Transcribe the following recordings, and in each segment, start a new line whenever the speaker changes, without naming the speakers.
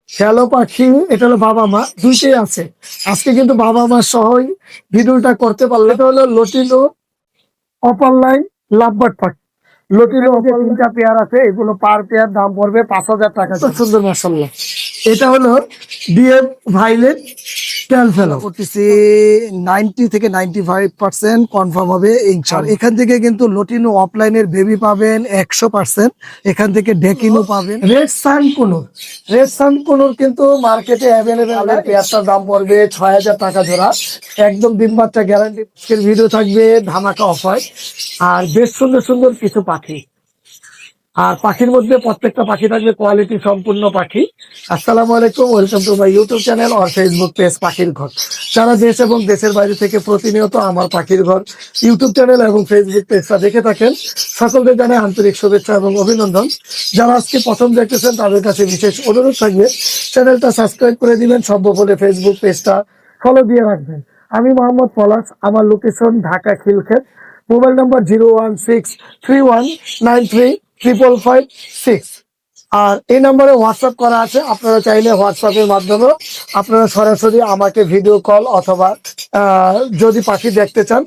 Shallow পাখি, এটা হলো বাবা মা দুইটাই আছে। আজকে কিন্তু বাবা মা সহই ভিডিওটা করতে পারলো। এটা হলো লটিনো অপার লাইন লাভবার্ড পাখি। লটিনো যে তিনটা পেয়ার আছে, এগুলো পার পেয়ার দাম পড়বে 5,000 টাকা। সুন্দর মাসাল্লাহ। এটা হলো ডিএফ ভাইলেট টেল ফেলো করতেছি 90 থেকে 95% কনফার্ম হবে ইনশাআল্লাহ। এখান থেকে কিন্তু লটিনো অফলাইনের বেবি পাবেন 100%। এখান থেকে ডেকিনো পাবেন। রেড সান কোনোর কিন্তু মার্কেটে অ্যাভেলেবেল। পেয়ারটার দাম পড়বে 6,000 টাকা জোড়া। একদম ডিম বাচ্চা গ্যারান্টি। ভিডিও থাকবে ধামাকা অফার। আর বেশ সুন্দর সুন্দর কিছু পাখি। আর পাখির মধ্যে প্রত্যেকটা পাখি থাকবে কোয়ালিটি সম্পূর্ণ পাখি। আসসালামু আলাইকুম, welcome to my YouTube channel আর ফেসবুক পেজ পাখির ঘর। যারা দেশ এবং দেশের বাইরে থেকে প্রতিনিয়ত আমার পাখির ঘর ইউটিউব চ্যানেল এবং ফেসবুক পেজটা দেখে থাকেন, সকলকে জানাই আন্তরিক শুভেচ্ছা এবং অভিনন্দন। যারা আজকে প্রথম দেখতেছেন তাদের কাছে বিশেষ অনুরোধ থাকবে, চ্যানেলটা সাবস্ক্রাইব করে দিবেন, সম্ভব হলে ফেসবুক পেজটা ফলো দিয়ে রাখবেন। আমি মোহাম্মদ পলাশ, আমার location Dhaka Khilkhet. Mobile number 01631933556। আর এই নম্বরে হোয়াটসঅ্যাপ করা আছে। আপনারা চাইলে হোয়াটসঅ্যাপের মাধ্যমে আপনারা সরাসরি আমাকে ভিডিও কল অথবা যদি পাখি দেখতে চান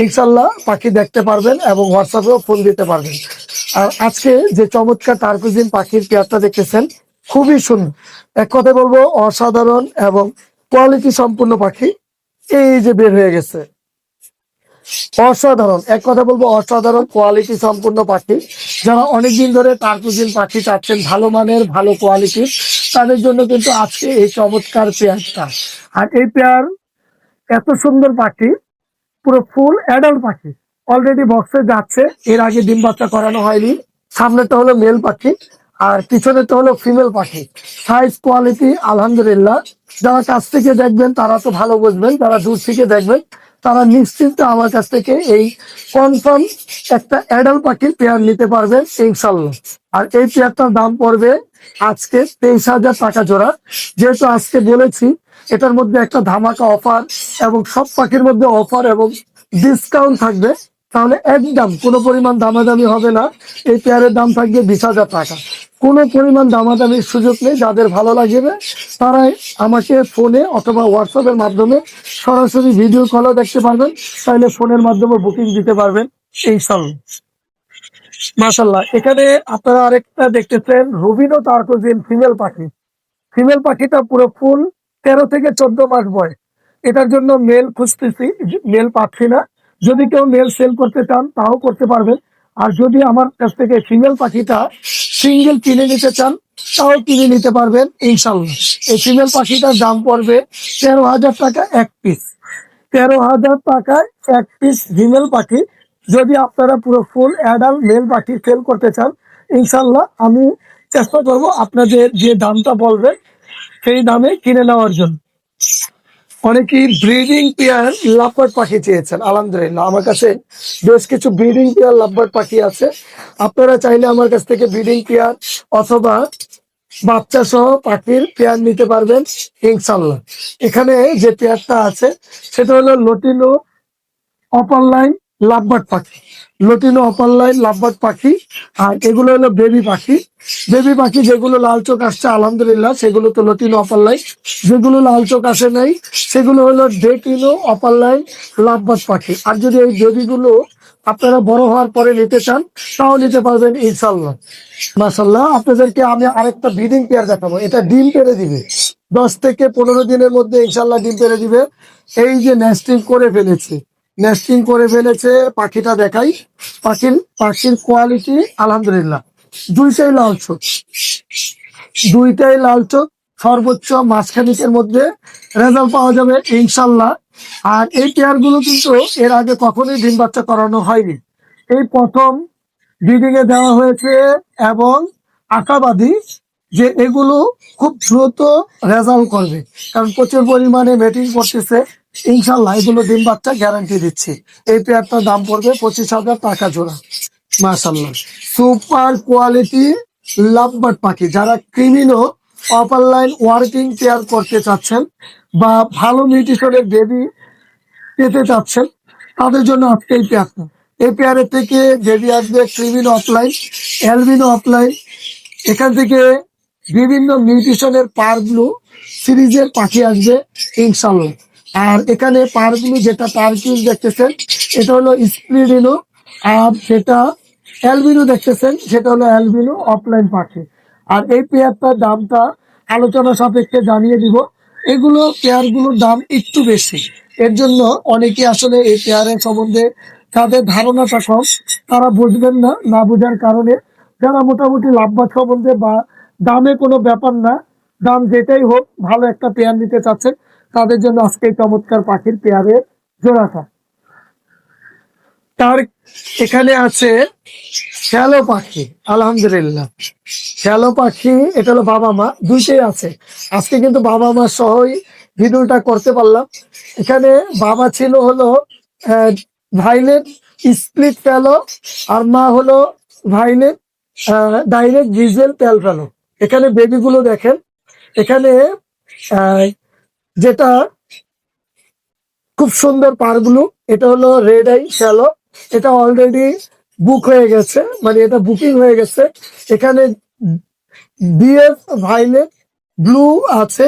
ইনশাল্লাহ পাখি দেখতে পারবেন এবং হোয়াটসঅ্যাপেও ফোন দিতে পারবেন। আর আজকে যে চমৎকার টার্কুজিন পাখির পেয়ারটা দেখতেছেন, খুবই সুন্দর। এক কথা বলবো অসাধারণ এবং কোয়ালিটি সম্পূর্ণ পাখি। এই যে বের হয়ে গেছে, অসাধারণ। এক কথা বলবো অসাধারণ কোয়ালিটি সম্পূর্ণ পাখি। যারা অনেকদিন ধরে টার্কুজিন পাখি চাচ্ছেন ভালো মানের ভালো কোয়ালিটি, তাদের জন্য কিন্তু আজকে এই চমৎকার পেয়ারটা। আর এই পেয়ার এত সুন্দর পাখি, পুরো ফুল অ্যাডাল্ট পাখি, অলরেডি বক্সে যাচ্ছে। এর আগে ডিম বাচ্চা করানো হয়নি। সামনেটা হলো মেল পাখি আর পিছনেটা হলো ফিমেল পাখি। সাইজ কোয়ালিটি আলহামদুলিল্লাহ। যারা কাছ থেকে দেখবেন তারা তো ভালো বুঝবেন, যারা দূর থেকে দেখবেন তারা নিশ্চিন্তে আমার কাছ থেকে এই কনফার্ম একটা অ্যাডাল্ট পাখির পেয়ার নিতে পারবেন ইনশাল্লাহ। আর এই পেয়ারটার দাম পড়বে আজকে 23,000 টাকা জোড়া। যেহেতু আজকে বলেছি এটার মধ্যে একটা ধামাকা অফার এবং সব পাখির মধ্যে অফার এবং ডিসকাউন্ট থাকবে, তাহলে একদম কোনো পরিমাণ দামাদামি হবে না। এই পেয়ারের দাম থাকবে 20,000 টাকা। কোনো পরিমাণ দামাদামির সুযোগ নেই। যাদের ভালো লাগবে তারাই আমাকে ফোনে অথবা হোয়াটসঅ্যাপের মাধ্যমে সরাসরি ভিডিও কলও দেখতে পারবেন, তাহলে ফোনের মাধ্যমে বুকিং দিতে পারবেন ইনশাল্লাহ। মাশাল্লাহ। এখানে আপনারা আরেকটা দেখতেছেন রুবিনো টার্কোজিন ফিমেল পাখি। ফিমেল পাখিটা পুরো ফুল 13 থেকে 14 মাস বয়স। এটার জন্য মেল খুঁজতেছি, মেল পাচ্ছি না। যদি কেউ মেল সেল করতে চান তাও করতে পারবেন। আর যদি আমার কাছ থেকে ফিমেল পাখিটা সিঙ্গেল কিনে নিতে চান তাও কিনে নিতে পারবেন ইনশাল্লাহ। এই ফিমেল পাখিটার দাম পড়বে 13,000 টাকা এক পিস। 13,000 টাকায় এক পিস ফিমেল পাখি। যদি আপনারা পুরো ফুল অ্যাডাল্ট মেল পাখি সেল করতে চান ইনশাল্লাহ আমি চেষ্টা করব আপনাদের যে দামটা বলবেন সেই দামে কিনে নেওয়ার জন্য। অনেকেই ব্রিডিং পেয়ার লাভবার্ড পাখি চেয়েছেন, আলহামদুলিল্লাহ আমার কাছে বেশ কিছু ব্রিডিং পেয়ার লাভবার্ড পাখি আছে। আপনারা চাইলে আমার কাছ থেকে ব্রিডিং পেয়ার অথবা বাচ্চা সহ পাখির পেয়ার নিতে পারবেন ইনশাল্লাহ। এখানে যে পেয়ারটা আছে সেটা হলো লটিনো অপার লাইন লাভবার্ড পাখি। লটিনো অপার লাইন লাভবার্ড পাখি। আর এগুলো হলো বেবি পাখি। বেবি পাখি যেগুলো লাল চোখ আসছে আলহামদুলিল্লাহ সেগুলো তো লটিনো অপার লাইন। যেগুলো লাল চোখ আসে নাই সেগুলো হলো ডেটিনো অপার লাইন লাভবার্ড পাখি। আর যদি এই বেবিগুলো আপনারা বড় হওয়ার পরে নিতে চান তাও নিতে পারবেন ইনশাল্লাহ। মাশাল্লাহ। আপনাদেরকে আমি আরেকটা ব্রিডিং পেয়ার দেখাবো। এটা ডিম পেড়ে দিবে 10 থেকে 15 দিনের মধ্যে ইনশাল্লাহ ডিম পেড়ে দিবে। এই যে নেস্টিং করে ফেলেছে, নেস্টিং করে ফেলেছে পাখিটা দেখাই। পাখির কোয়ালিটি আলহামদুলিল্লাহ। দুইটাই লাল চোখ, দুইটাই লাল চোখ। সর্বোচ্চ মাসখানিকের মধ্যে রেজাল্ট পাওয়া যাবে ইনশাল্লাহ। আর এই পেয়ার গুলো কিন্তু এর আগে কখনোই ডিম বাচ্চা করানো হয়নি, এই প্রথম ব্রিডিং এ দেওয়া হয়েছে এবং আশাবাদী যে এগুলো খুব দ্রুত রেজাল্ট করবে, কারণ প্রচুর পরিমাণে মেটিং করতেছে ইনশাল্লাহ। এগুলো ডিম বাচ্চা গ্যারান্টি দিচ্ছি। এই পেয়ারটার দাম পড়বে 25,000 টাকা জোড়া। মাশাল্লাহ। সুপার কোয়ালিটি লাভবার্ড পাখি। যারা ক্রিমিনো অপার লাইন ওয়ার্কিং পেয়ার করতে চাচ্ছেন বা ভালো নিউট্রিশনের বেবি পেতে চাচ্ছেন তাদের জন্য আজকে এই পেয়ারটা। এই পেয়ারের থেকে বেবি আসবে ক্রিমিনো অফলাইন, অ্যালবিনো অফলাইন। এখান থেকে বিভিন্ন মিউটেশনের পারগুলো সিরিজের পাখি আসবে ইনশাল্লাহ। আর এখানে পারগুলো যেটা পারকিউন দেখতেছেন এটা হলো স্প্লিডিনো, আর যেটা অ্যালবিনো দেখতেছেন সেটা হলো অ্যালবিনো অফলাইন পাখি। আর এই পেয়ারটার দামটা আলোচনা সাপেক্ষে জানিয়ে দিব। এগুলো পেয়ারগুলোর দাম একটু বেশি, এর জন্য অনেকে আসলে এই পেয়ারের সম্বন্ধে তাদের ধারণাটা কম, তারা বুঝবেন না, না বোঝার কারণে যারা মোটামুটি লাভবান সম্বন্ধে বা দামে কোনো ব্যাপার না, দাম যেটাই হোক ভালো একটা পেয়ার নিতে চাচ্ছেন তাদের জন্য আজকে এই চমৎকার পাখির পেয়ারের জোড়াটা। তার এখানে আছে শ্যালো পাখি, আলহামদুলিল্লাহ। শ্যালো পাখি এটা হলো বাবা মা দুইটাই আছে। আজকে কিন্তু বাবা মা সহই ভিডিওটা করতে পারলাম। এখানে বাবা ছিল হলো ভাইলেট স্প্লিট ফেলো, আর মা হলো ভাইলেট ডাইরেক্ট ডিজেল তেল ফেলো। এখানে বেবিগুলো দেখেন, এখানে আহ, যেটা খুব সুন্দর পারগুলো, এটা হলো রেড আই শ্যালো। এটা অলরেডি বুক হয়ে গেছে, মানে এটা বুকিং হয়ে গেছে। এখানে ডিএফ ভাইলেট ব্লু আছে,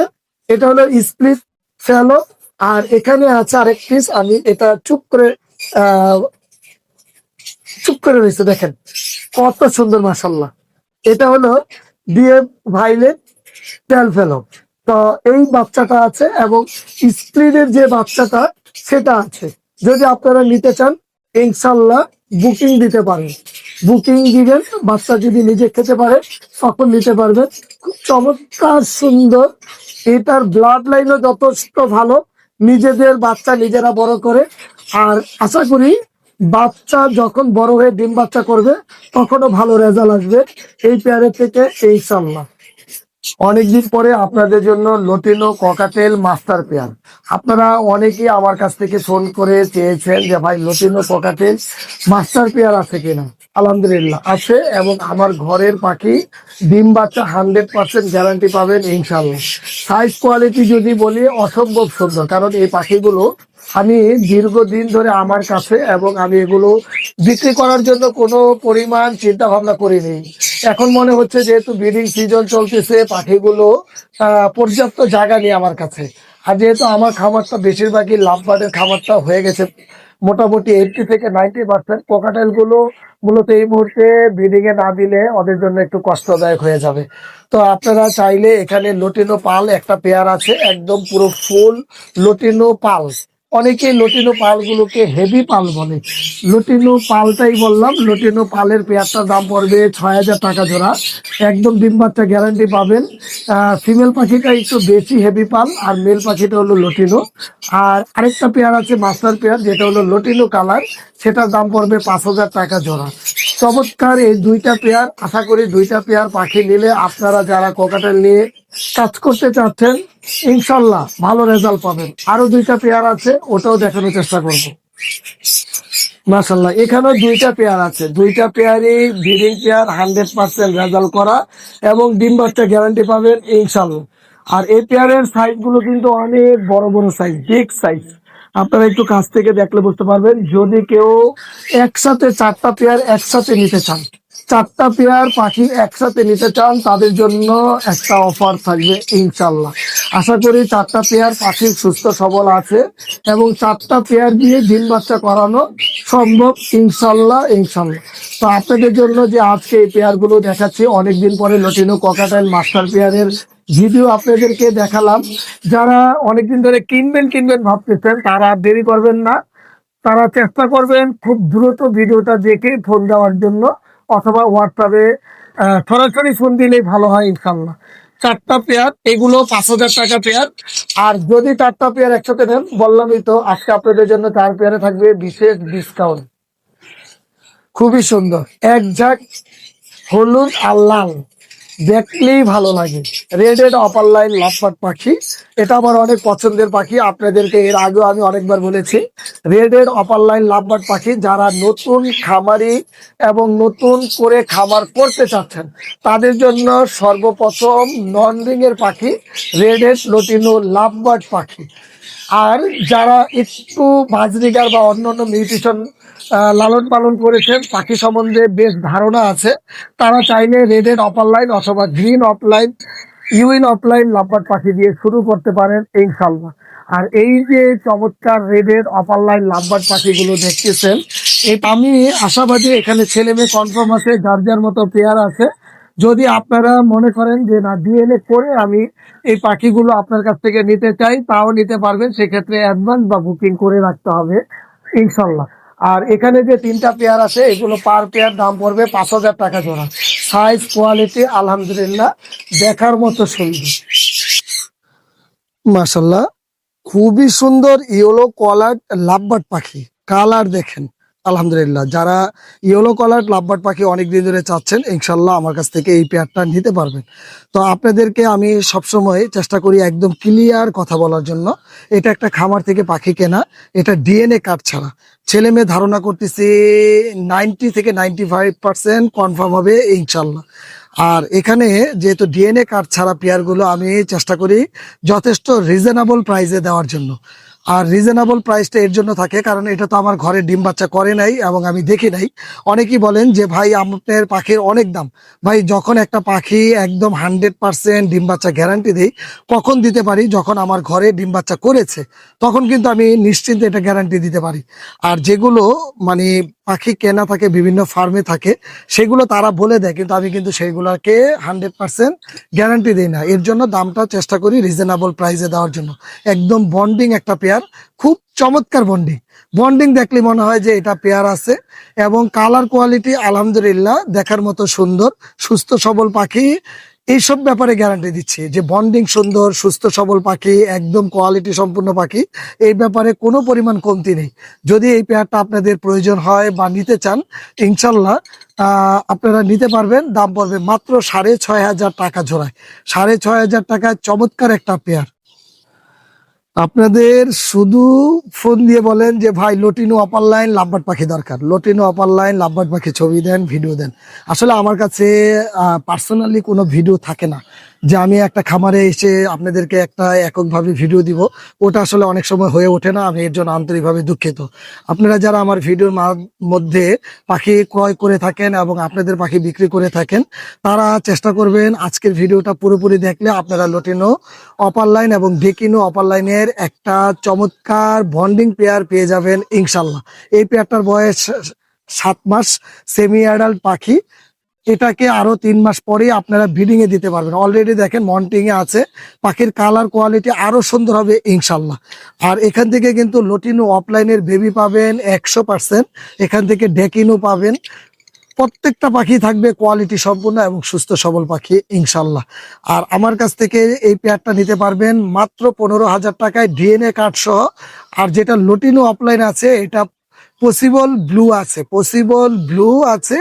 এটা হলো স্প্লিট শ্যালো। আর এখানে আছে আরেক পিস, আমি এটা চুপ করে রয়েছে দেখেন কত সুন্দর মাসাল্লাহ। এটা হলো ডিএফ ভাইলেট টেল ফেলো। তো এই বাচ্চাটা আছে এবং স্প্লিটের যে বাচ্চাটা সেটা আছে। যদি আপনারা নিতে চান ইনশাল্লাহ বুকিং দিতে পারেন, বুকিং দিবেন, বাচ্চা যদি নিজে খেতে পারে তখন নিতে পারবেন। খুব চমৎকার সুন্দর, এটার ব্লাড লাইনও যথেষ্ট ভালো, নিজেদের বাচ্চা নিজেরা বড় করে। আর আশা করি বাচ্চা যখন বড় হয়ে ডিম বাচ্চা করবে তখনও ভালো রেজাল্ট আসবে এই পেয়ারের থেকে ইনশাল্লাহ। অনেকদিন পরে আপনাদের জন্য লটিনো ককাটেল মাস্টার পেয়ার। আপনারা অনেকেই আমার কাছ থেকে ফোন করে চেয়েছেন যে ভাই লটিনো ককাটেল মাস্টার পেয়ার আছে কিনা। আলহামদুলিল্লাহ আছে, এবং আমার ঘরের পাখি, ডিম বাচ্চা 100% গ্যারান্টি পাবেন ইনশাল্লাহ। সাইজ কোয়ালিটি যদি বলি অসম্ভব সুন্দর, কারণ এই পাখিগুলো আমি দীর্ঘদিন ধরে আমার কাছে, এবং আমি এগুলো বিক্রি করার জন্য কোনো পরিমাণ চিন্তা ভাবনা করিনি। এখন মনে হচ্ছে যেহেতু ব্রিডিং সিজন চলতেছে, পাখিগুলো পর্যাপ্ত জায়গা নেই আমার কাছে। আর যেহেতু আমার খামারটা বেশিরভাগই লাভবার্ডের খামারটা হয়ে গেছে মোটামুটি 80 থেকে 90%, কোকাটেল গুলো মূলত এই মুহূর্তে ব্রিডিং এ না দিলে ওদের জন্য একটু কষ্টদায়ক হয়ে যাবে। তো আপনারা চাইলে এখানে লটিনো পাল একটা পেয়ার আছে, একদম পুরো ফুল লটিনো পাল। অনেকেই লটিনো পালগুলোকে হেভি পাল বলে, লটিনো পালটাই বললাম। লটিনো পালের পেয়ারটার দাম পড়বে 6,000 টাকা জোড়া, একদম ডিম বাচ্চা গ্যারান্টি পাবেন। ফিমেল পাখিটা একটু বেশি হেভি পাল, আর মেল পাখিটা হলো লটিনো। আর আরেকটা পেয়ার আছে মাস্টার পেয়ার, যেটা হলো লটিনো কালার, সেটার দাম পড়বে 5,000 টাকা জোড়া। চমৎকার এই দুইটা পেয়ার, আশা করি দুইটা পেয়ার পাখি নিলে আপনারা যারা কোকাটেল নিয়ে কাজ করতে চাচ্ছেন ইনশাল্লাহ ভালো রেজাল্ট পাবেন। আরো দুইটা পেয়ার আছে, ওটাও দেখানোর চেষ্টা করব। মাশাল্লাহ এখানেও দুইটা পেয়ার আছে, দুইটা পেয়ারই ব্রিডিং পেয়ার, 100% রেজাল্ট করা, এবং ডিম বাচ্চা গ্যারান্টি পাবেন ইনশাল্লাহ। আর এই পেয়ারের সাইজ গুলো কিন্তু অনেক বড় বড় সাইজ, বিগ সাইজ। আপনারা একটু কাছ থেকে দেখলে বুঝতে পারবেন। যদি কেউ একসাথে 4টা পেয়ার একসাথে নিতে চান, 4টা পেয়ার পাখি একসাথে নিতে চান, তাদের জন্য একটা অফার থাকবে ইনশাল্লাহ। আশা করি 4টা পেয়ার পাখি সুস্থ সবল আছে, এবং 4টা পেয়ার দিয়ে ডিম বাচ্চা করানো সম্ভব ইনশাল্লাহ ইনশাল্লাহ। তো আপনাদের জন্য যে আজকে এই পেয়ার গুলো দেখাচ্ছি, অনেকদিন পরে লটিনো ককাটেল মাস্টার পেয়ারের ভিডিও আপনাদেরকে দেখালাম। যারা অনেকদিন ধরে কিনবেন কিনবেন ভাবতেছেন তারা দেরি করবেন না, তারা চেষ্টা করবেন খুব দ্রুত ভিডিওটা দেখে ফোন দেওয়ার জন্য, অথবা হোয়াটসঅ্যাপে সরাসরি ফোন দিলেই ভালো হয় ইনশাল্লাহ। 4টা পেয়ার, এগুলো 5,000 টাকা পেয়ার। আর যদি 4টা পেয়ার একসাথে নেন, বললামই তো আজকে আপনাদের জন্য 4 পেয়ারে থাকবে বিশেষ ডিসকাউন্ট। খুবই সুন্দর, এক ঝাঁক হলুদ আর লাল, দেখলেই ভালো লাগে। রেডেড অপার লাইন লাভবার্ড পাখি, এটা আমার অনেক পছন্দের পাখি। আপনাদেরকে এর আগেও আমি অনেকবার বলেছি, রেডেড অপার লাইন লাভবার্ড পাখি যারা নতুন খামারি এবং নতুন করে খামার করতে চাচ্ছেন তাদের জন্য সর্বপ্রথম নন রিং এর পাখি রেডেড লটিনো লাভবার্ড পাখি। আর যারা একটু বাজরিগার বা অন্যান্য মিউটেশন লালন পালন করেছেন, পাখি সম্বন্ধে বেশ ধারণা আছে, তারা চাইলে রেডের অপার লাইন অথবা গ্রিন অফলাইন, ইউইন অফলাইন লাভবার্ড পাখি দিয়ে শুরু করতে পারেন ইনশাল্লাহ। আর এই যে চমৎকার রেডের অপার লাইন লাভবার্ড পাখিগুলো দেখতেছেন, আমি আশাবাদী এখানে ছেলে মেয়ে কনফার্ম আছে, যার যার মতো পেয়ার আছে। যদি আপনারা মনে করেন যে না, ডিএনএ করে আমি এই পাখিগুলো আপনার কাছ থেকে নিতে চাই, তাও নিতে পারবেন। সেক্ষেত্রে অ্যাডভান্স বা বুকিং করে রাখতে হবে ইনশাল্লাহ। আর এখানে যে তিনটা পেয়ার আছে, এগুলো পার পেয়ার দাম পড়বে 5,000 টাকা জোড়া। সাইজ কোয়ালিটি আলহামদুলিল্লাহ দেখার মতো সুন্দর, মাশাল্লাহ খুবই সুন্দর ইয়েলো কলার লাভবার্ড পাখি। কালার দেখেন আলহামদুলিল্লাহ। যারা ইয়েলো কলার লাভবার্ড পাখি অনেকদিন ধরে চাচ্ছেন, ইনশাল্লাহ আমার কাছ থেকে এই পেয়ারটা নিতে পারবেন। তো আপনাদেরকে আমি সবসময় চেষ্টা করি একদম ক্লিয়ার কথা বলার জন্য। এটা একটা খামার থেকে পাখি কেনা, এটা ডিএনএ কার্ড ছাড়া। ছেলে মেয়ে ধারণা করতেছি 90 থেকে 95% কনফার্ম হবে ইনশাল্লাহ। আর এখানে যেহেতু ডিএনএ কার্ড ছাড়া পেয়ারগুলো আমি চেষ্টা করি যথেষ্ট রিজনেবল প্রাইসে দেওয়ার জন্য। আর রিজনেবল প্রাইসটা এর জন্য থাকে কারণ এটা তো আমার ঘরে ডিম বাচ্চা করে নাই এবং আমি দেখি নাই। অনেকেই বলেন যে ভাই আপনার পাখির অনেক দাম। ভাই যখন একটা পাখি একদম 100% ডিম বাচ্চা গ্যারান্টি দেই, কখন দিতে পারি? যখন আমার ঘরে ডিম বাচ্চা করেছে, তখন কিন্তু আমি নিশ্চিন্তে এটা গ্যারান্টি দিতে পারি। আর যেগুলো মানে পাখি কেনা থাকে বিভিন্ন ফার্মে থাকে, সেগুলো তারা বলে দেয়, কিন্তু আমি কিন্তু সেগুলোকে 100% গ্যারান্টি দিই না। এর জন্য দামটা চেষ্টা করি রিজনেবল প্রাইসে দেওয়ার জন্য। একদম বন্ডিং একটা পেয়ার, খুব চমৎকার বন্ডিং। বন্ডিং দেখলে মনে হয় যে এটা পেয়ার আছে। এবং কালার কোয়ালিটি আলহামদুলিল্লাহ দেখার মতো সুন্দর, সুস্থ সবল পাখি। এইসব ব্যাপারে গ্যারান্টি দিচ্ছি যে বন্ডিং সুন্দর, সুস্থ সবল পাখি, একদম কোয়ালিটি সম্পূর্ণ পাখি। এই ব্যাপারে কোনো পরিমাণ কমতি নেই। যদি এই পেয়ারটা আপনাদের প্রয়োজন হয় বা নিতে চান, ইনশাল্লাহ আপনারা নিতে পারবেন। দাম পড়বে মাত্র 6,500 টাকা জোড়ায়। 6,500 টাকায় চমৎকার একটা পেয়ার। আপনাদের শুধু ফোন দিয়ে বলেন যে ভাই লটিনো অপার লাইন লাভবার্ড পাখি দরকার, লটিনো অপার লাইন লাভবার্ড পাখি ছবি দেন, ভিডিও দেন। আসলে আমার কাছে পার্সোনালি কোনো ভিডিও থাকে না যে আমি একটা খামারে এসে আপনাদেরকে একটা এককভাবে ভিডিও দিব। ওটা আসলে অনেক সময় হয়ে ওঠে না, আমি এর জন্য আন্তরিকভাবে দুঃখিত। আপনারা যারা আমার ভিডিওর মধ্যে পাখি ক্রয় করে থাকেন এবং আপনাদের পাখি বিক্রি করে থাকেন, তারা চেষ্টা করবেন আজকের ভিডিওটা পুরোপুরি দেখলে আপনারা লটিনো অপার লাইন এবং ডেকিনো অপার লাইনের একটা চমৎকার বন্ডিং পেয়ার পেয়ে যাবেন ইনশাল্লাহ। এই পেয়ারটার বয়স 7 মাস, সেমি অ্যাডাল্ট পাখি। এটাকে আরো 3 মাস পরে আপনারা ব্রিডিং এ দিতে পারবেন। অলরেডি দেখেন মন্টিং এ আছে। পাখির কালার কোয়ালিটি আরো সুন্দর হবে ইনশাল্লাহ। আর এখান থেকে কিন্তু লটিনো অফলাইনের বেবি পাবেন 100%। এখান থেকে ডেকিনো পাবেন। প্রত্যেকটা পাখি থাকবে কোয়ালিটি সম্পূর্ণ এবং সুস্থ সবল পাখি ইনশাল্লাহ। আর আমার কাছ থেকে এই পেয়ারটা নিতে পারবেন মাত্র 15,000 টাকায় ডিএনএ কার্ড সহ। আর যেটা লটিনো অফলাইন আছে, এটা পসিবল ব্লু আছে, পসিবল ব্লু আছে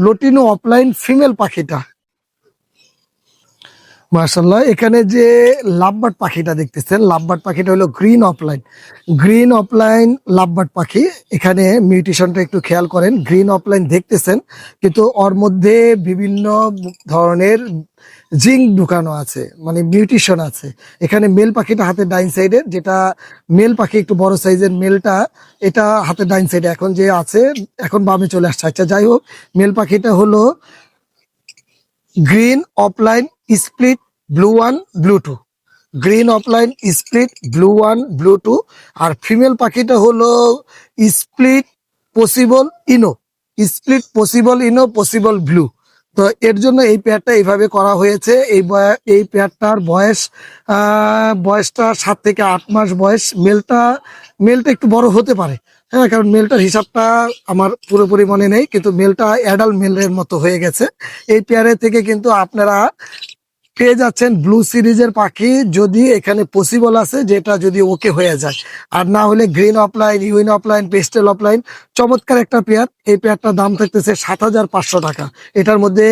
লটিনো অফলাইন ফিমেল পাখিটা। মার্শাল্লাহ, এখানে যে লাভবার্ড পাখিটা দেখতেছেন, লাভবার্ড পাখিটা হলো green offline. Green offline lovebird পাখি। এখানে মিউটেশনটা একটু খেয়াল করেন। গ্রিন অফলাইন দেখতেছেন, কিন্তু ওর মধ্যে বিভিন্ন ধরনের জিঙ্ক ঢুকানো আছে, মানে মিউটেশন আছে। এখানে মেল পাখিটা হাতের ডাইন সাইডে, যেটা মেল পাখি একটু বড় সাইজের মেলটা, এটা হাতের ডাইন সাইডে এখন যে আছে, এখন বামে চলে আসছে। আচ্ছা যাই হোক, মেল পাখিটা হলো green offline split blue one blue two. Green offline split blue one blue two. আর ফিমেল পাখিটা হলো split possible ino, split possible ino possible blue. তো এর জন্য এই পেয়ারটা এইভাবে করা হয়েছে। এই পেয়ারটার বয়সটা 7 থেকে 8 মাস বয়স। মেলটা একটু বড় হতে পারে, হ্যাঁ, কারণ মেলটার হিসাবটা আমার পুরোপুরি মনে নেই, কিন্তু মেলটা অ্যাডাল্ট মেলের মতো হয়ে গেছে। এই পেয়ারের থেকে কিন্তু আপনারা পেয়ে যাচ্ছেন ব্লু সিরিজের পাখি, যদি এখানে পসিবল আছে, যেটা যদি ওকে হয়ে যায়। আর না হলে গ্রিন অফলাইন, ইউইন অফলাইন, পেস্টেল অফলাইন, চমৎকার একটা পেয়ার। এই পেয়ারটার দাম থাকতেছে 7,500 টাকা। এটার মধ্যে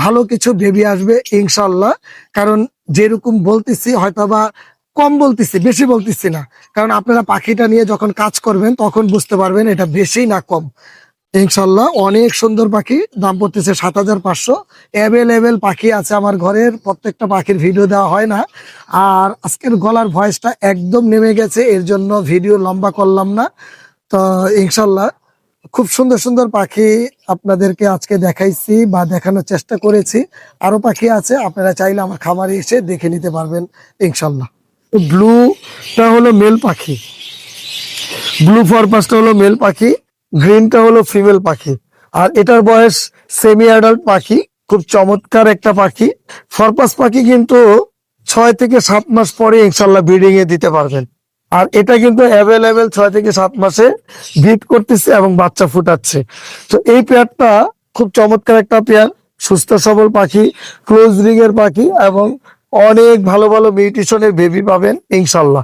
ভালো কিছু বেবি আসবে ইনশাল্লাহ। কারণ যেরকম বলতেছি, হয়তোবা কম বলতেছি, বেশি বলতেছি না, কারণ আপনারা পাখিটা নিয়ে যখন কাজ করবেন তখন বুঝতে পারবেন এটা বেশি না কম। ইনশাল্লাহ অনেক সুন্দর পাখি, দাম পড়তেছে 7,500। অ্যাভেলেবেল পাখি আছে আমার ঘরের, প্রত্যেকটা পাখির ভিডিও দেওয়া হয় না। আর আজকের গলার ভয়েসটা একদম নেমে গেছে, এর জন্য ভিডিও লম্বা করলাম না। তো ইনশাল্লাহ খুব সুন্দর সুন্দর পাখি আপনাদেরকে আজকে দেখাইছি বা দেখানোর চেষ্টা করেছি। আরো পাখি আছে, আপনারা চাইলে আমার খামারে এসে দেখে নিতে পারবেন ইনশাল্লাহ। ব্লুটা হলো মেল পাখি, ব্লু ফরপাসটা হলো মেল পাখি, গ্রিনটা হলো ফিমেল পাখি। আর এটার বয়স সেমি অ্যাডাল্ট পাখি, খুব চমৎকার একটা পাখি। ফরপাস পাখি কিন্তু 6 থেকে 7 মাস পরে ইনশাল্লাহ ব্রিডিং এ দিতে পারবেন। আর এটা কিন্তু অ্যাভেলেবেল 6 থেকে 7 মাসে ব্রিড করতেছে এবং বাচ্চা ফুটাচ্ছে। তো এই পেয়ারটা খুব চমৎকার একটা পেয়ার, সুস্থ সবল পাখি, ক্লোজ রিং এর পাখি এবং অনেক ভালো ভালো মিউটেশনের বেবি পাবেন ইনশাল্লাহ।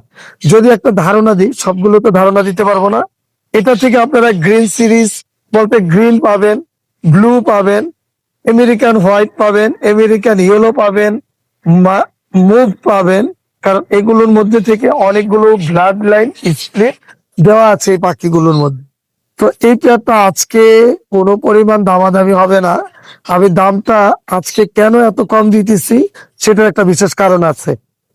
যদি একটা ধারণা দিই, সবগুলো তো ধারণা দিতে পারবো না। এটা থেকে আপনারা গ্রিন সিরিজ বলতে গ্রিন পাবেন, ব্লু পাবেন, আমেরিকান হোয়াইট পাবেন, আমেরিকান ইয়েলো পাবেন, মুভ পাবেন। কারণ এগুলোর মধ্যে থেকে অনেকগুলো ব্লাড লাইন স্প্লিট দেওয়া আছে এই পাখিগুলোর মধ্যে। তো এই পেয়ারটা আজকে কোনো পরিমাণ দামাদামি হবে না। আমি দামটা আজকে কেন এত কম দিতেছি সেটার একটা বিশেষ কারণ আছে।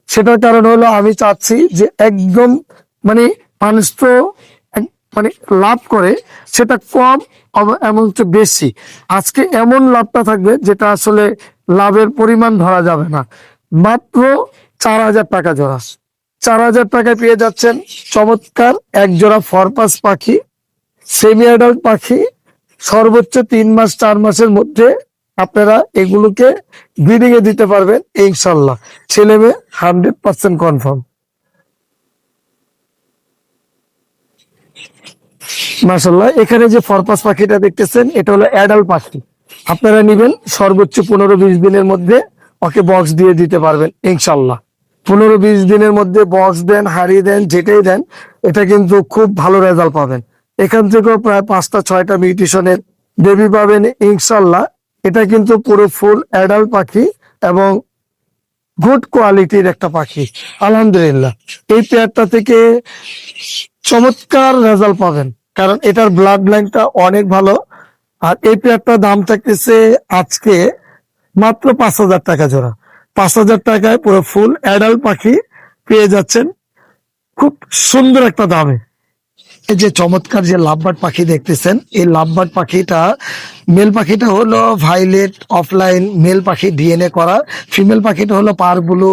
সেটার কারণ হলো আমি চাচ্ছি যে একদম মানে মানুষ তো মানে লাভ করে সেটা কম এমন হচ্ছে বেশি। আজকে এমন লাভটা থাকবে যেটা আসলে লাভের পরিমাণ ধরা যাবে না। মাত্র 4,000 টাকা জোড়া, 4,000 টাকায় পেয়ে যাচ্ছেন চমৎকার এক জোড়া ফরপাস পাখি, সেমি অ্যাডাল্ট পাখি। সর্বোচ্চ 3 মাস 4 মাসের মধ্যে আপনারা এগুলোকে ব্রিডিং এ দিতে পারবেন ইনশাল্লাহ। ছেলে মেয়ে 100% কনফার্ম। মাশাল্লাহ, এখানে যে ফরপাস পাখিটা দেখতেছেন এটা হলো অ্যাডাল্ট পাখি। আপনারা নিবেন সর্বোচ্চ 15-20 দিনের মধ্যে ওকে বক্স দিয়ে দিতে পারবেন ইনশাল্লাহ। 15-20 দিনের মধ্যে বক্স দেন, হারিয়ে দেন, যেটাই দেন, এটা কিন্তু খুব ভালো রেজাল্ট পাবেন। এখান থেকেও প্রায় 5টা 6টা মিউটেশনের বেবি পাবেন ইনশাল্লাহ। এটা কিন্তু পুরো ফুল অ্যাডাল্ট পাখি এবং গুড কোয়ালিটির একটা পাখি আলহামদুলিল্লাহ। এই পেয়ারটা থেকে চমৎকার রেজাল্ট পাবেন, কারণ এটার ব্লাড লাইনটা অনেক ভালো। আর এই পেয়ারটার দাম থাকতেছে আজকে মাত্র 5,000 টাকা জোড়া। 5,000 টাকায় পুরো ফুল অ্যাডাল্ট পাখি পেয়ে যাচ্ছেন খুব সুন্দর একটা দামে। এই যে চমৎকার যে লাভবার্ড পাখি দেখতেছেন, এই লাভবার্ড পাখিটা মেল পাখিটা হলো ভাইলেট অফলাইন মেল পাখি ডিএনএ করা, ফিমেল পাখিটা হলো পার ব্লু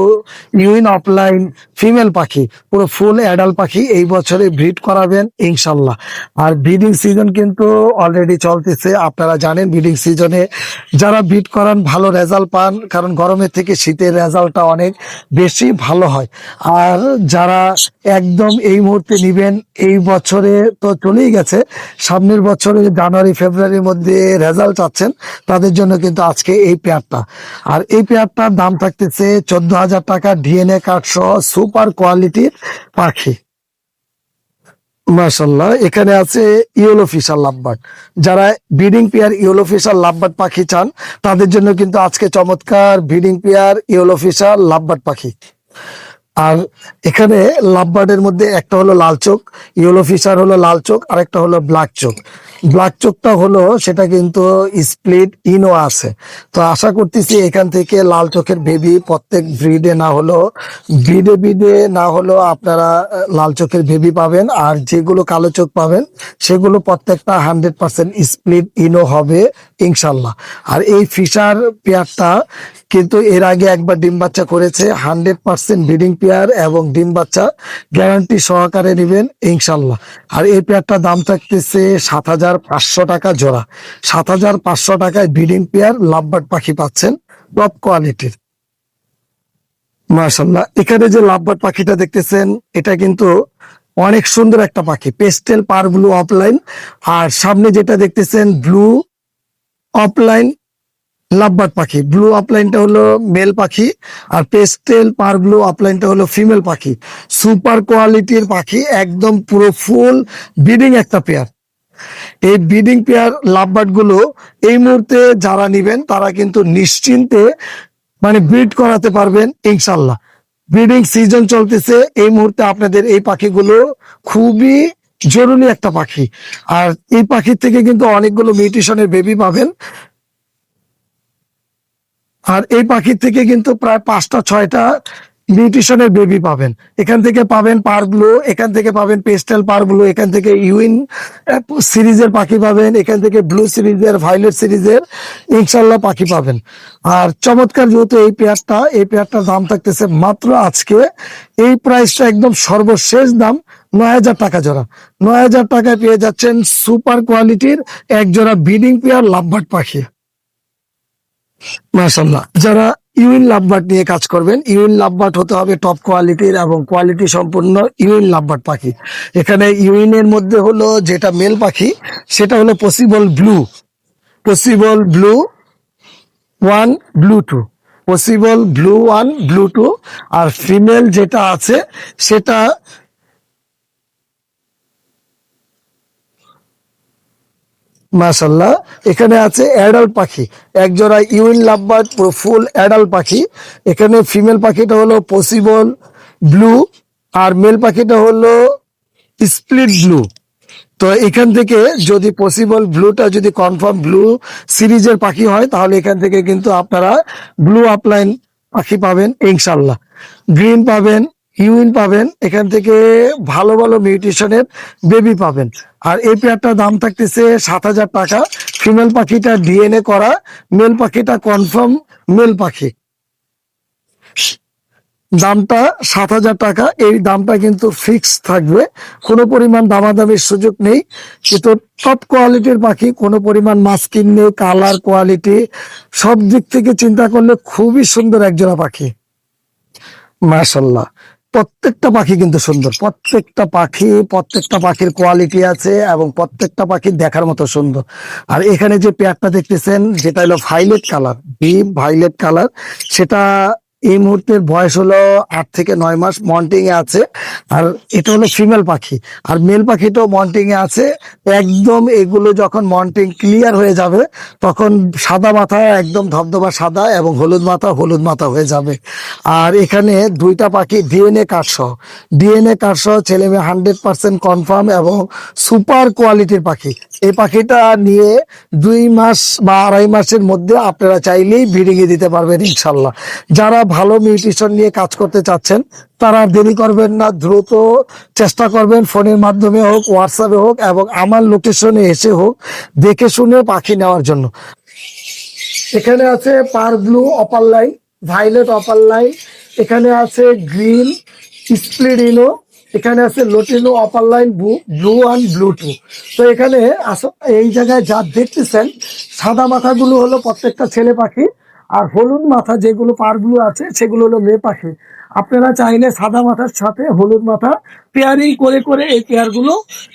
ইউইন অফলাইন ফিমেল পাখি, পুরো ফুল অ্যাডাল্ট পাখি। এই বছরে ব্রিড করাবেন ইনশাল্লাহ। আর ব্রিডিং সিজন কিন্তু অলরেডি চলতেছে, আপনারা জানেন ব্রিডিং সিজনে যারা ব্রিড করান ভালো রেজাল্ট পান, কারণ গরমের থেকে শীতের রেজাল্টটা অনেক বেশি ভালো হয়। আর যারা একদম এই মুহূর্তে নিবেন, এই বছরে তো চলেই গেছে, সামনের বছরে জানুয়ারি ফেব্রুয়ারির মধ্যে রেজাল্ট চাচ্ছেন, তাদের জন্য কিন্তু আজকে এই পেয়ারটা। আর এই পেয়ারটার দাম থাকতেছে 14,000 টাকা, ডিএনএ কার্ড সহ সুপার কোয়ালিটির পাখি। মাশাল্লাহ, এখানে আছে ইয়েলো ফিশার লাভবার্ড। যারা breeding pair yellow Fischer lovebird পাখি চান, তাদের জন্য কিন্তু আজকে চমৎকার breeding pair yellow Fischer lovebird পাখি। আর এখানে লাভবার্ডের মধ্যে একটা হলো লাল চোখ, ইয়েলো ফিশার হলো লাল চোখ, আর একটা হলো ব্ল্যাক চোখ। ব্ল্যাক চোখটা হলো সেটা কিন্তু স্প্লিট ইনো আছে। তো আশা করতেছি এখান থেকে লাল চোখের বেবি প্রত্যেক ব্রিডে না হলো ব্রিডে না হলো আপনারা লাল চোখের বেবি পাবেন। আর যেগুলো কালো চোখ পাবেন সেগুলো প্রত্যেকটা 100% স্প্লিট ইনো হবে ইনশাল্লাহ। আর এই ফিশার পেয়ারটা কিন্তু এর আগে একবার ডিম বাচ্চা করেছে, 100% ব্রিডিং পেয়ার এবং ডিম বাচ্চা গ্যারান্টি সহকারে নেবেন ইনশাল্লাহ। আর এই পেয়ারটার দাম থাকতেছে 7,500 টাকা জোড়া। 7,500 টাকায় ব্রিডিং পেয়ার লাভবার্ড পাখি পাচ্ছেন টপ কোয়ালিটির। মাশাল্লাহ, এখানে যে লাভবার্ড পাখিটা দেখতেছেন এটা কিন্তু অনেক সুন্দর একটা পাখি, পেস্টেল পার ব্লু অফলাইন। আর সামনে যেটা দেখতেছেন ব্লু অফলাইন লাভবার্ড পাখি, ব্লু আপলাইনটা হলো মেল পাখি আর পেস্টেল পার ব্লু আপলাইনটা হলো ফিমেল পাখি। সুপার কোয়ালিটির পাখি, একদম পুরো ফুল ব্রিডিং একটা পেয়ার। এই ব্রিডিং পেয়ার লাভবার্ড গুলো এই মুহূর্তে যারা নিবেন তারা কিন্তু নিশ্চিন্তে মানে ব্রিড করাতে পারবেন ইনশাল্লাহ। ব্রিডিং সিজন চলতেছে এই মুহূর্তে, আপনাদের এই পাখিগুলো খুবই জরুরি একটা পাখি। আর এই পাখির থেকে কিন্তু অনেকগুলো মিউটেশনের বেবি পাবেন। আর এই পাখির থেকে কিন্তু প্রায় 5টা 6টা মিউটেশনের বেবি পাবেন। এখান থেকে পাবেন পার ব্লু, এখান থেকে পাবেন পেস্টেল পার ব্লু, এখান থেকে ইউইন সিরিজের পাখি পাবেন, এখান থেকে ব্লু সিরিজের, ভায়োলেট সিরিজের ইনশাল্লাহ পাখি পাবেন। আর চমৎকার যেহেতু এই পেয়ারটার দাম থাকতেছে মাত্র আজকে এই প্রাইসটা একদম সর্বশেষ দাম 9,000 টাকা জোড়া। 9,000 টাকায় পেয়ে যাচ্ছেন সুপার কোয়ালিটির এক জোড়া ব্রিডিং পেয়ার লাভবার্ড পাখি। মাশাআল্লাহ, যারা ইউইন লাভবার্ড নিয়ে কাজ করবেন, ইউইন লাভবার্ড হতে হবে টপ কোয়ালিটির এবং কোয়ালিটি সম্পূর্ণ ইউইন লাভবার্ড পাখি। এখানে ইউইনের মধ্যে হলো যেটা মেল পাখি সেটা হলো possible blue 1 blue 2, possible blue 1 blue 2। আর ফিমেল যেটা আছে সেটা মাশাল্লাহ এখানে আছে অ্যাডাল্ট পাখি, এক জোড়া ইউইন লাভবার্ড পুরো ফুল অ্যাডাল্ট পাখি। এখানে ফিমেল পাখিটা হলো পসিবল ব্লু আর মেল পাখিটা হলো স্প্লিট ব্লু। তো এখান থেকে যদি পসিবল ব্লুটা যদি কনফার্ম ব্লু সিরিজের পাখি হয় তাহলে এখান থেকে কিন্তু আপনারা ব্লু আপলাইন পাখি পাবেন ইনশাল্লাহ। গ্রিন পাবেন, ইউইন পাবেন, এখান থেকে ভালো ভালো মিউটেশনের বেবি পাবেন। আর এই পেয়ারটার দাম থাকতেছে 7,000 টাকা। ফিমেল পাখিটা ডিএনএ করা, মেল পাখিটা কনফার্ম মেল পাখি। দামটা 7,000 টাকা। এই দামটা কিন্তু ফিক্স থাকবে, কোনো পরিমাণ দামাদামির সুযোগ নেই। কিন্তু টপ কোয়ালিটির পাখি, কোনো পরিমাণ মাস্কিন নেই, কালার কোয়ালিটি সব দিক থেকে চিন্তা করলে খুবই সুন্দর একজোড়া পাখি। মাশাল্লাহ, প্রত্যেকটা পাখি কিন্তু সুন্দর, প্রত্যেকটা পাখির কোয়ালিটি আছে এবং প্রত্যেকটা পাখি দেখার মতো সুন্দর। আর এখানে যে পেয়ারটা দেখতেছেন যেটা হলো violate colour, deep violate colour, সেটা এই মুহূর্তের বয়স হলো 8 থেকে 9 মাস, মন্টিং এ আছে। আর এটা হলো ফিমেল পাখি, আর মেল পাখিটাও মন্টিং এ আছে। একদম এগুলো যখন মন্টিং ক্লিয়ার হয়ে যাবে তখন সাদা মাথা একদম ধবধবা সাদা এবং হলুদ মাথা হয়ে যাবে। আর এখানে দুইটা পাখি ডিএনএ কার্ড সহ ছেলে মেয়ে 100% কনফার্ম এবং সুপার কোয়ালিটির পাখি। এই পাখিটা নিয়ে 2 মাস বা 2.5 মাসের মধ্যে আপনারা চাইলেই ব্রিডিং এ দিতে পারবেন ইনশাল্লাহ। যারা ভালো নিউট্রিশন নিয়ে কাজ করতে চাচ্ছেন তারা আর দেরি করবেন না, দ্রুত চেষ্টা করবেন ফোনের মাধ্যমে হোক, হোয়াটসঅ্যাপে হোক এবং আমার লোকেশনে এসে হোক দেখে শুনে পাখি নেওয়ার জন্য। এখানে আছে পার blue upper line, violate upper line, এখানে আছে গ্রিন স্প্লিডিনো, এখানে আছে lutino upper line blue 1 blue 2। তো এখানে এই জায়গায় যা দেখতেছেন সাদা মাথাগুলো হলো প্রত্যেকটা ছেলে পাখি, আর হলুদ মাথা যেগুলো পার ব্লু আছে সেগুলো হলো মেয়ে পাখি। আপনারা চাইলে সাদা মাথার সাথে হলুদ মাথা পেয়ারিং করে করে এই পেয়ারগুলো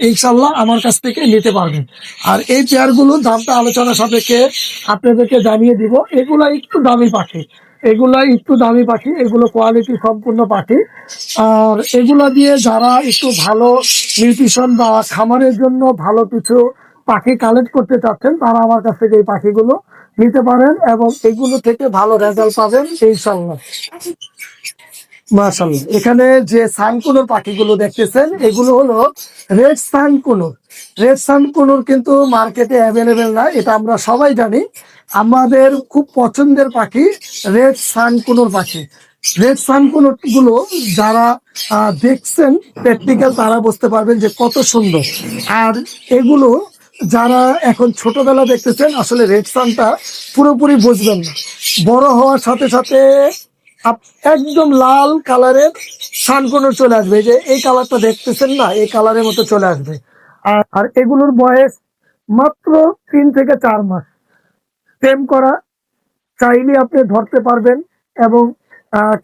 ইনশাল্লাহ আমার কাছ থেকে নিতে পারবেন। আর এই পেয়ারগুলোর দামটা আলোচনা সাপেক্ষে আপনাদেরকে জানিয়ে দিব। এগুলো একটু দামি পাখি, এগুলো কোয়ালিটি সম্পূর্ণ পাখি। আর এগুলা দিয়ে যারা একটু ভালো নিউট্রিশন বা খামারের জন্য ভালো কিছু পাখি কালেক্ট করতে চাচ্ছেন তারা আমার কাছ থেকে এই পাখিগুলো নিতে পারেন এবং এগুলো থেকে ভালো রেজাল্ট পাবেন ইনশাল্লাহ। মাশাআল্লাহ, এখানে যে সানকুনোর পাখিগুলো দেখতেছেন এগুলো হলো রেড সানকুনোর। রেড সানকুনোর কিন্তু মার্কেটে অ্যাভেলেবেল না, এটা আমরা সবাই জানি। আমাদের খুব পছন্দের পাখি রেড সানকুনোর পাখি। রেড সানকুনোর গুলো যারা দেখছেন প্র্যাকটিক্যাল তারা বুঝতে পারবেন যে কত সুন্দর। আর এগুলো যারা এখন ছোটবেলা দেখতেছেন আসলে রেড সানটা পুরোপুরি বুঝবেন না, বড় হওয়ার সাথে সাথে একদম লাল কালারের সানকুনো চলে আসবে, যে এই কালারটা দেখতেছেন না এই কালারের মতো চলে আসবে। আর এগুলোর বয়স মাত্র 3 থেকে 4 মাস। টেম করা, চাইলে আপনি ধরতে পারবেন এবং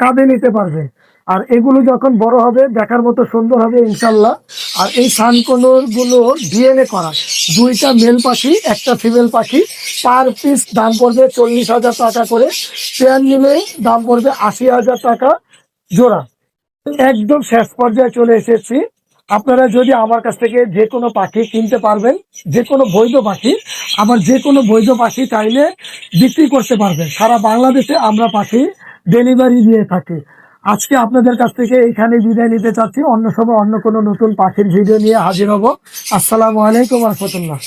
কাঁধে নিতে পারবেন। আর এগুলো যখন বড় হবে দেখার মতো সুন্দর হবে ইনশাল্লাহ। আর এই সানকোনোর গুলো ডিএনএ করা, 2টা মেল পাখি 1টা ফিমেল পাখি, পার পিস দাম পড়বে 40,000 টাকা করে। পেয়ার নিলে দাম পড়বে 80,000 টাকা জোড়া। একদম শেষ পর্যায়ে চলে এসেছি। আপনারা যদি আমার কাছ থেকে যে কোনো পাখি কিনতে পারবেন, যে কোনো বৈধ পাখি, আবার যে কোনো বৈধ পাখি চাইলে বিক্রি করতে পারবেন। সারা বাংলাদেশে আমরা পাখি ডেলিভারি দিয়ে থাকি। আজকে আপনাদের কাছ থেকে এখানে বিদায় নিতে চাচ্ছি। অন্য সময় অন্য কোনো নতুন পাখির ভিডিও নিয়ে হাজির হব। আসসালামু আলাইকুম রহমতুল্লাহ।